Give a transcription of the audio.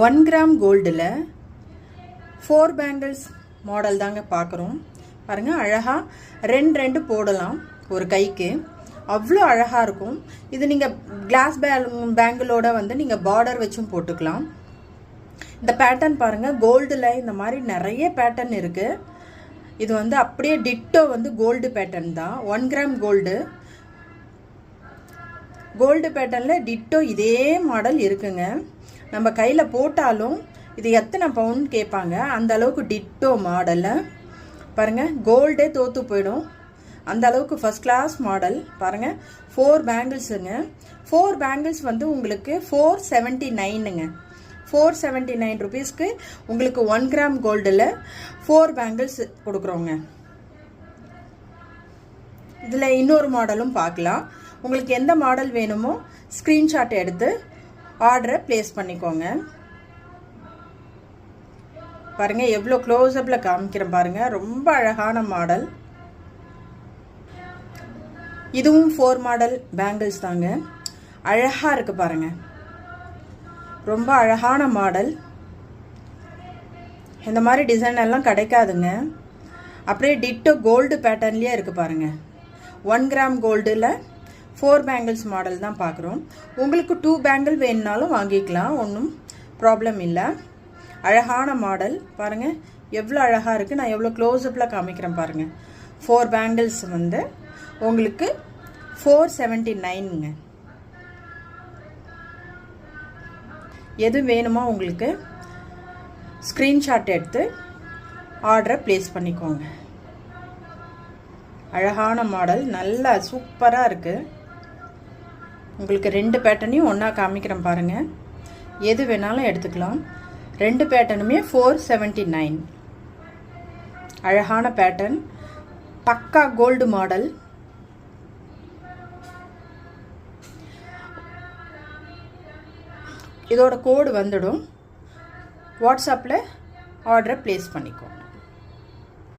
1 gram கோல்டில் 4 bangles model தாங்க பார்க்குறோம். பாருங்கள், அழகாக ரெண்டு போடலாம் ஒரு கைக்கு, அவ்வளோ அழகாக இருக்கும். இது நீங்கள் கிளாஸ் பேங்கிளோட வந்து நீங்கள் பார்டர் வச்சும் போட்டுக்கலாம். இந்த பேட்டர்ன் பாருங்கள், கோல்டில் இந்த மாதிரி நிறைய பேட்டர்ன் இருக்குது. இது வந்து அப்படியே டிட்டோ வந்து கோல்டு பேட்டர்ன் தான். 1 கிராம் கோல்டு பேட்டர்னில் டிட்டோ இதே மாடல் இருக்குங்க. நம்ம கையில் போட்டாலும் இது எத்தனை பவுன் கேட்பாங்க, அந்த அளவுக்கு டிட்டோ மாடலில் பாருங்கள். கோல்டே தோற்று போயிடும் அந்த அளவுக்கு ஃபர்ஸ்ட் கிளாஸ் மாடல். பாருங்கள், 4 பேங்கிள்ஸுங்க. 4 பேங்கிள்ஸ் வந்து உங்களுக்கு 479ங்க. 479 ருபீஸ்க்கு உங்களுக்கு 1 கிராம் கோல்டில் 4 பேங்கிள்ஸ் கொடுக்குறோங்க. இதில் இன்னொரு மாடலும் பார்க்கலாம். உங்களுக்கு எந்த மாடல் வேணுமோ ஸ்க்ரீன்ஷாட் எடுத்து ஆர்டரை ப்ளேஸ் பண்ணிக்கோங்க. பாருங்கள், எவ்வளோ க்ளோஸ்அப்பில் காமிக்கிறேன் பாருங்கள். ரொம்ப அழகான மாடல். இதுவும் 4 மாடல் பேங்கிள்ஸ் தாங்க. அழகாக இருக்குது பாருங்கள், ரொம்ப அழகான மாடல். இந்த மாதிரி டிசைன் எல்லாம் கிடைக்காதுங்க. அப்படியே டிட்டோ கோல்டு பேட்டர்ன்லேயே இருக்குது பாருங்கள். 1 கிராம் கோல்டில் 4 பேங்கிள்ஸ் மாடல் தான் பார்க்குறோம். உங்களுக்கு 2 பேங்கிள் வேணுனாலும் வாங்கிக்கலாம், ஒன்றும் ப்ராப்ளம் இல்லை. அழகான மாடல் பாருங்கள், எவ்வளோ அழகாக இருக்குது. நான் எவ்வளோ க்ளோஸ்அப்பில் காமிக்கிறேன் பாருங்கள். 4 பேங்கிள்ஸ் வந்து உங்களுக்கு 479ங்க. எது வேணுமோ உங்களுக்கு ஸ்க்ரீன்ஷாட் எடுத்து ஆர்டரை ப்ளேஸ் பண்ணிக்கோங்க. அழகான மாடல், நல்லா சூப்பராக இருக்குது. உங்களுக்கு 2 பேட்டர்னையும் ஒன்றா காமிக்கிறேன் பாருங்கள். எது வேணாலும் எடுத்துக்கலாம். 2 பேட்டர்னுமே 479. அழகான பேட்டர்ன், பக்கா கோல்டு மாடல். இதோட கோடு வந்துடும். வாட்ஸ்அப்பில் ஆர்டரை ப்ளேஸ் பண்ணிக்கோ.